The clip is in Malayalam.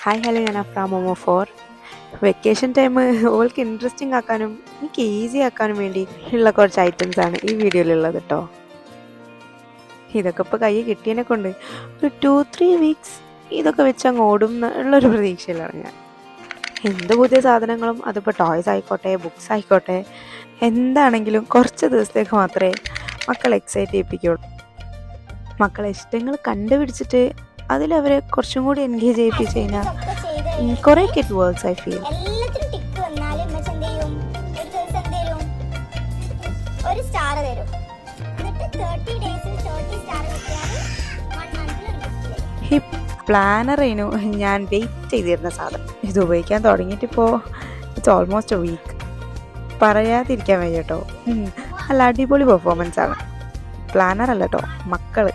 ഹായ് ഹലോ, ഞാൻ അഫ്ര മോമോ ഫോർ. വെക്കേഷൻ ടൈം ഓൾക്ക് ഇൻട്രസ്റ്റിംഗ് ആക്കാനും എനിക്ക് ഈസി ആക്കാനും വേണ്ടി ഉള്ള കുറച്ച് ഐറ്റംസ് ആണ് ഈ വീഡിയോയിലുള്ളത് കേട്ടോ. ഇതൊക്കെ ഇപ്പോൾ കയ്യിൽ കിട്ടിയതിനെ കൊണ്ട് ഒരു 2-3 വീക്സ് ഇതൊക്കെ വെച്ച് അങ്ങ് ഓടും എന്നുള്ളൊരു പ്രതീക്ഷയിലാണ് ഞാൻ. എന്ത് പുതിയ സാധനങ്ങളും അതിപ്പോൾ ടോയ്സ് ആയിക്കോട്ടെ, ബുക്സ് ആയിക്കോട്ടെ, എന്താണെങ്കിലും കുറച്ച് ദിവസത്തേക്ക് മാത്രമേ മക്കളെ എക്സൈറ്റ് ചെയ്യിപ്പിക്കുള്ളൂ. മക്കളെ ഇഷ്ടങ്ങൾ കണ്ടുപിടിച്ചിട്ട് അതിലവരെ കുറച്ചും കൂടി എൻഗേജ് ചെയ്യിപ്പിച്ച് കഴിഞ്ഞാൽ കുറേ ഇറ്റ് വർക്ക്സ് ഐ ഫീൽ. എല്ലാത്തിനും ടിക്ക് വന്നാലും ഉമ്മച്ചി എന്ത് ചെയ്യും? ഒരു ദിവസം എന്ത് ചെയ്യും? ഒരു സ്റ്റാർ തരും. എന്നിട്ട് 30 ഡേയ്സിൽ 30 സ്റ്റാർ കിട്ടിയാൽ 1 മന്തിൽ ഒരു ഗിഫ്റ്റ് തരും. ഈ പ്ലാനറേനു ഞാൻ വെയിറ്റ് ചെയ്തിരുന്ന സാധനം. ഇത് ഉപയോഗിക്കാൻ തുടങ്ങിയിട്ടിപ്പോൾ ഇറ്റ്സ് ഓൾമോസ്റ്റ് എ വീക്ക്. പറയാതിരിക്കാൻ വയ്യ കേട്ടോ. നല്ല അടിപൊളി പെർഫോമൻസ് ആണ്. പ്ലാനർ അല്ല കേട്ടോ, മക്കൾ.